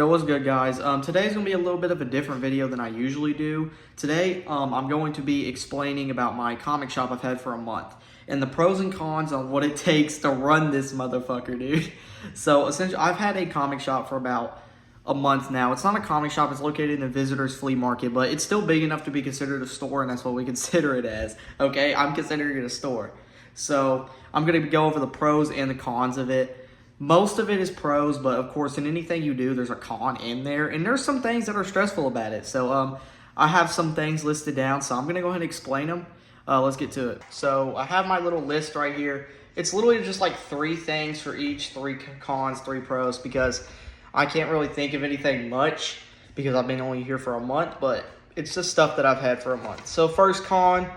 Yo, what's good, guys? Today's gonna be a little bit of a different video than I usually do. Today, I'm going to be explaining about my comic shop I've had for a month and the pros and cons on what it takes to run this motherfucker, dude. So essentially, I've had a comic shop for about a month now. It's not a comic shop; it's located in a visitor's flea market, but it's still big enough to be considered a store, and that's what we consider it as. Okay, I'm considering it a store. So I'm gonna go over the pros and the cons of it. Most of it is pros, but of course, in anything you do, there's a con in there, and there's some things that are stressful about it. So I have some things listed down, so I'm gonna go ahead and explain them. Let's get to it. So I have my little list right here. It's literally just like 3 things for each, 3 cons, 3 pros, because I can't really think of anything much because I've been only here for a month, but it's just stuff that I've had for a month. So first con, I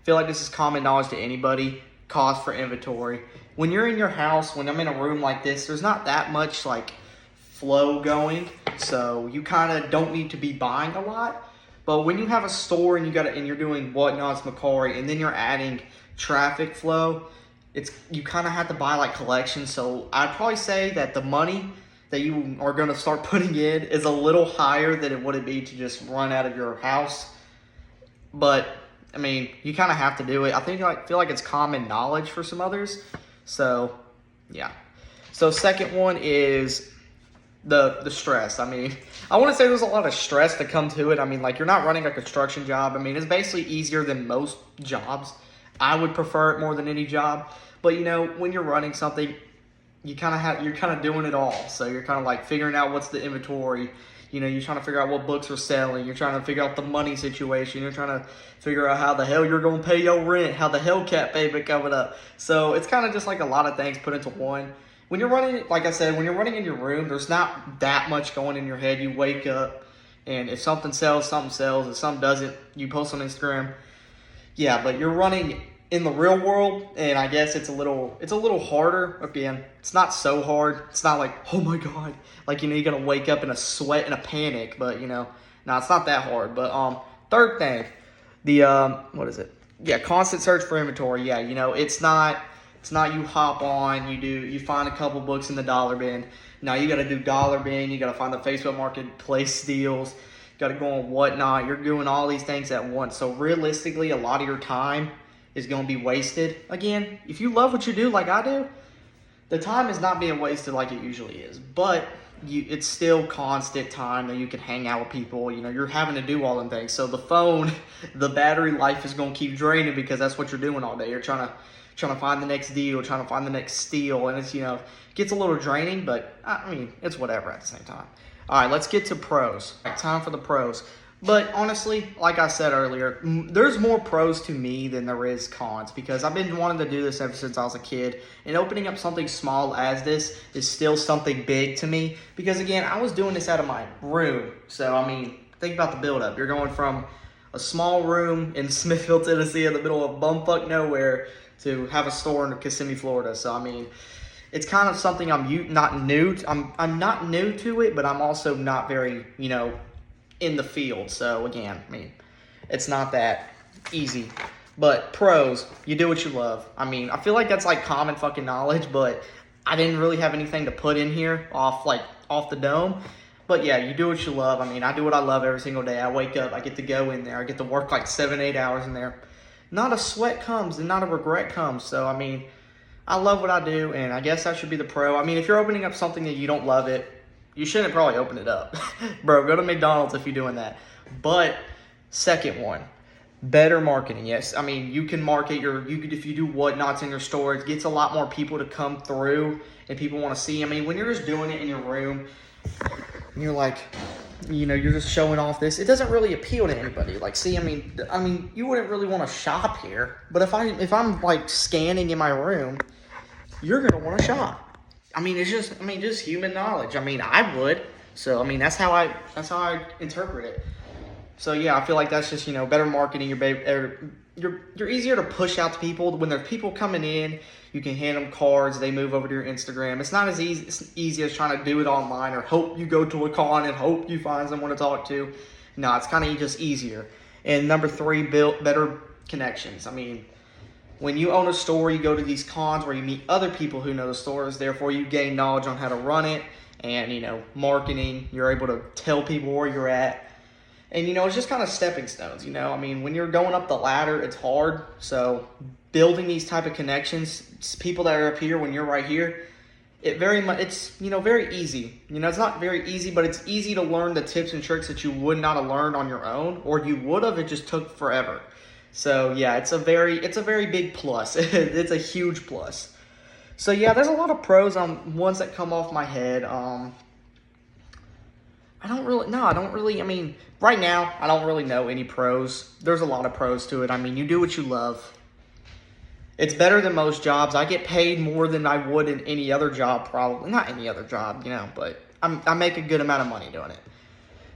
feel like this is common knowledge to anybody, cost for inventory. When you're in your house, when I'm in a room like this, there's not that much like flow going, so you kind of don't need to be buying a lot. But when you have a store and you're doing Whatnot's Macari, and then you're adding traffic flow, you kind of have to buy like collections. So I'd probably say that the money that you are going to start putting in is a little higher than it would be to just run out of your house. But I mean, you kind of have to do it. I feel like it's common knowledge for some others. So, yeah. So, second one is the stress. I mean, I want to say there's a lot of stress to come to it. I mean, like, you're not running a construction job. I mean, it's basically easier than most jobs. I would prefer it more than any job. But, you know, when you're running something, you're kind of doing it all. So, you're kind of like figuring out what's the inventory. You know, you're trying to figure out what books are selling. You're trying to figure out the money situation. You're trying to figure out how the hell you're going to pay your rent, how the Hellcat payment coming up. So it's kind of just like a lot of things put into one. When you're running, like I said, when you're running in your room, there's not that much going in your head. You wake up, and if something sells, something sells. If something doesn't, you post on Instagram. Yeah, but you're running in the real world, and I guess it's a little harder. Again, it's not so hard. It's not like, oh my god, like, you know, you're gonna wake up in a sweat and a panic. But, you know, no, it's not that hard. But third thing, the what is it? Yeah, constant search for inventory. Yeah, you know, it's not you hop on, you find a couple books in the dollar bin. Now you got to do dollar bin. You got to find the Facebook Marketplace deals. Got to go on Whatnot. You're doing all these things at once. So realistically, a lot of your time is going to be wasted. Again, if you love what you do like I do, the time is not being wasted like it usually is. But it's still constant time that you can hang out with people. You know, you're having to do all them things. So the phone, the battery life is going to keep draining because that's what you're doing all day. You're trying to find the next deal, trying to find the next steal. And it's, you know, it gets a little draining, but I mean, it's whatever at the same time. All right, let's get to pros. All right, time for the pros. But honestly, like I said earlier, there's more pros to me than there is cons, because I've been wanting to do this ever since I was a kid. And opening up something small as this is still something big to me, because again, I was doing this out of my room. So, I mean, think about the buildup. You're going from a small room in Smithville, Tennessee, in the middle of bumfuck nowhere, to have a store in Kissimmee, Florida. So, I mean, it's kind of something I'm not new to it, but I'm also not very, you know, in the field. So again, I mean, it's not that easy. But pros, you do what you love. I mean, I feel like that's like common fucking knowledge, but I didn't really have anything to put in here off the dome. But yeah, you do what you love. I mean, I do what I love every single day. I wake up, I get to go in there, I get to work like 7-8 hours in there. Not a sweat comes and not a regret comes. So I mean, I love what I do, and I guess that should be the pro. I mean, if you're opening up something that you don't love it, you shouldn't probably open it up. Bro, go to McDonald's if you're doing that. But second one, better marketing. Yes, I mean, you can market if you do Whatnots in your store, it gets a lot more people to come through and people want to see. I mean, when you're just doing it in your room, and you're like, you know, you're just showing off this, it doesn't really appeal to anybody. Like, see, I mean, you wouldn't really want to shop here, but if I'm like scanning in my room, you're gonna want to shop. I mean, it's just human knowledge. I mean, I would. So, I mean, that's how I interpret it. So, yeah, I feel like that's just, you know, better marketing. You're easier to push out to people. When there's people coming in, you can hand them cards. They move over to your Instagram. It's not as easy as trying to do it online or hope you go to a con and hope you find someone to talk to. No, it's kind of just easier. And number 3, build better connections. I mean, when you own a store, you go to these cons where you meet other people who know the stores. Therefore, you gain knowledge on how to run it. and, marketing. You're able to tell people where you're at. And, it's just kind of stepping stones, I mean, when you're going up the ladder, it's hard. So building these type of connections, people that are up here when you're right here, it's very easy. It's not very easy, but it's easy to learn the tips and tricks that you would not have learned on your own, or you would have. It just took forever. So yeah, it's a very big plus. It's a huge plus. So yeah, there's a lot of pros on ones that come off my head. I mean, right now, I don't really know any pros. There's a lot of pros to it. I mean, you do what you love. It's better than most jobs. I get paid more than I would in any other job, probably. Not any other job, but I make a good amount of money doing it.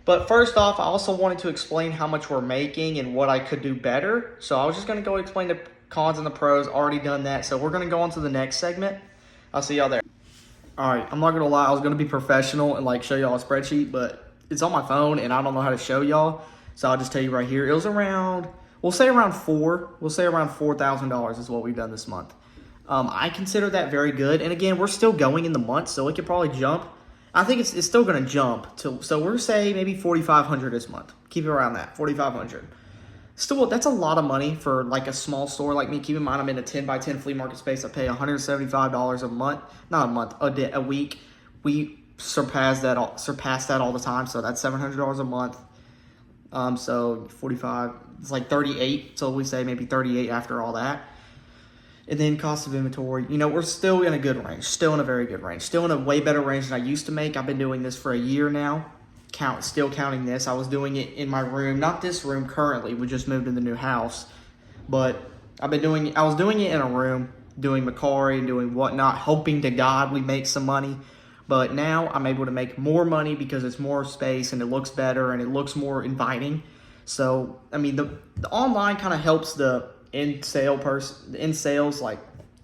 But first off, I also wanted to explain how much we're making and what I could do better. So I was just going to go explain the cons and the pros. Already done that. So we're going to go on to the next segment. I'll see y'all there. All right, I'm not going to lie. I was going to be professional and show y'all a spreadsheet, but it's on my phone and I don't know how to show y'all. So I'll just tell you right here. It was around... We'll say around $4,000 is what we've done this month. I consider that very good. And again, we're still going in the month, so it could probably jump. I think it's still going to jump. So we're say maybe $4,500 this month. Keep it around that, $4,500. Still, that's a lot of money for a small store like me. Keep in mind, I'm in a 10 by 10 flea market space. I pay $175 a month, not a month, a week. We surpass that all the time. So that's $700 a month. So 45, it's 38. So we say maybe 38 after all that. And then cost of inventory, we're still in a good range, still in a very good range, still in a way better range than I used to make. I've been doing this for a year now, still counting this. I was doing it in my room, not this room currently. We just moved in the new house, but I was doing it in a room, doing Macari, doing whatnot, hoping to God we make some money. But now I'm able to make more money because it's more space and it looks better and it looks more inviting. So, I mean, the online kind of helps the in sales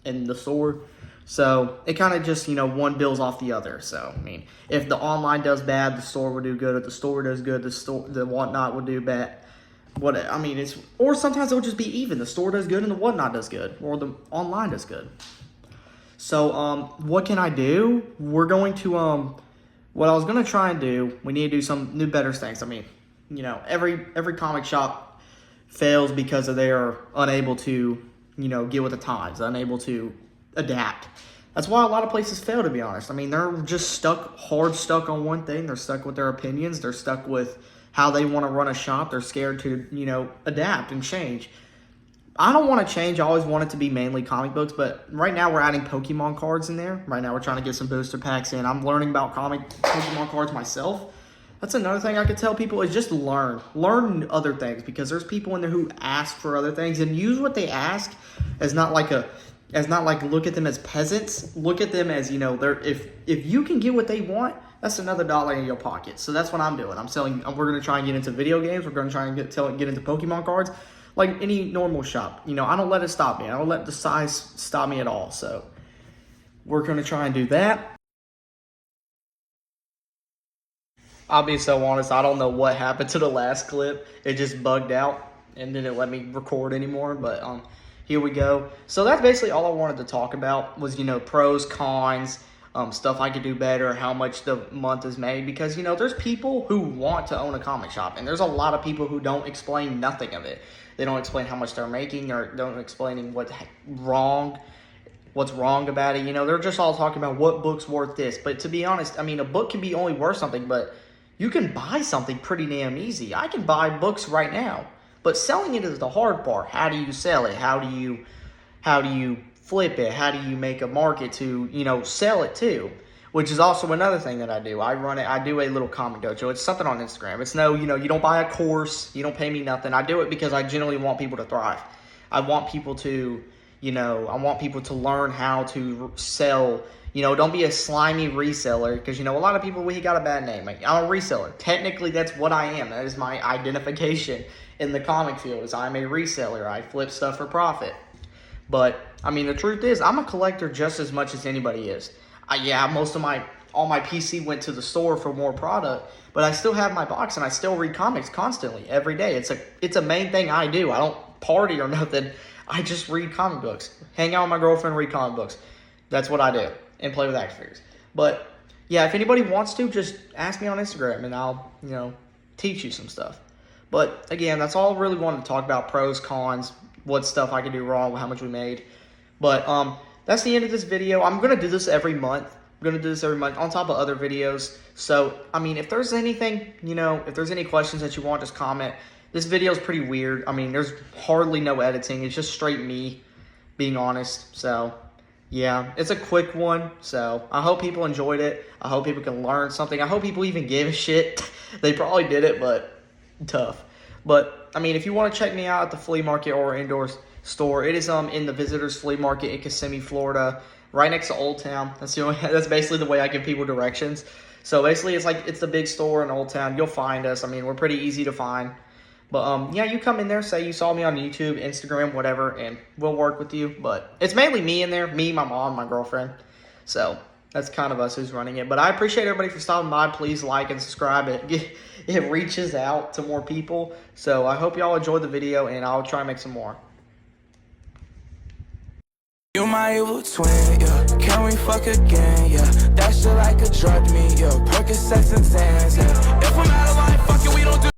in the store. So it kind of just, one builds off the other. So, I mean, if the online does bad, the store will do good. If the store does good, the whatnot will do bad. Or sometimes it'll just be even. The store does good and the whatnot does good, or the online does good. So, what can I do? We're going to, what I was going to try and do, we need to do some new, better things. I mean, every comic shop fails because they are unable to, get with the times, unable to adapt. That's why a lot of places fail, to be honest. I mean, they're just stuck on one thing. They're stuck with their opinions. They're stuck with how they want to run a shop. They're scared to, adapt and change. I don't want to change. I always want it to be mainly comic books, but right now we're adding Pokemon cards in there. Right now we're trying to get some booster packs in. I'm learning about Pokemon cards myself. That's another thing I could tell people is just learn other things, because there's people in there who ask for other things, and use what they ask as not like look at them as peasants. Look at them as, if you can get what they want, that's another dollar in your pocket. So that's what I'm doing. We're going to try and get into video games. We're going to try and get into Pokemon cards. Like any normal shop, I don't let it stop me. I don't let the size stop me at all. So we're going to try and do that. I'll be so honest, I don't know what happened to the last clip. It just bugged out and didn't let me record anymore. But here we go. So that's basically all I wanted to talk about was, pros, cons, stuff I could do better, how much the month is made. Because, there's people who want to own a comic shop, and there's a lot of people who don't explain nothing of it. They don't explain how much they're making, or don't explaining what's wrong about it. They're just all talking about what book's worth this. But to be honest, I mean, a book can be only worth something, but you can buy something pretty damn easy. I can buy books right now, but selling it is the hard part. How do you sell it? How do you flip it? How do you make a market to, sell it to? Which is also another thing that I do. I do a little comic dojo. It's something on Instagram. It's you don't buy a course. You don't pay me nothing. I do it because I generally want people to thrive. I want people to, learn how to sell. Don't be a slimy reseller, because, a lot of people, we got a bad name. I'm a reseller. Technically, that's what I am. That is my identification in the comic field, is I'm a reseller. I flip stuff for profit. But, I mean, the truth is, I'm a collector just as much as anybody is. All my PC went to the store for more product, but I still have my box and I still read comics constantly every day. It's a main thing I do. I don't party or nothing. I just read comic books, hang out with my girlfriend, read comic books. That's what I do, and play with action figures. But yeah, if anybody wants to, just ask me on Instagram and I'll, teach you some stuff. But again, that's all I really wanted to talk about: pros, cons, what stuff I could do wrong, how much we made. But that's the end of this video. I'm gonna do this every month. I'm gonna do this every month on top of other videos. So I mean, if there's anything, if there's any questions that you want, just comment. This video is pretty weird. I mean, there's hardly no editing. It's just straight me being honest. So yeah, it's a quick one. So I hope people enjoyed it. I hope people can learn something. I hope people even give a shit. They probably did it, but tough. But I mean, if you want to check me out at the flea market or indoor store, it is in the visitors flea market in Kissimmee, Florida, right next to Old Town. That's basically the way I give people directions. So basically, it's the big store in Old Town. You'll find us. I mean, we're pretty easy to find. But yeah, you come in there, say you saw me on YouTube, Instagram, whatever, and we'll work with you. But it's mainly me in there, me, my mom, my girlfriend. So that's kind of us who's running it. But I appreciate everybody for stopping by. Please like and subscribe. It reaches out to more people. So I hope y'all enjoyed the video, and I'll try and make some more. You my evil twin, yeah. Can we fuck again, yeah? That shit like a drug to me, yeah. Percocets and Xans, yeah. If I'm out of line, fuck it, we don't do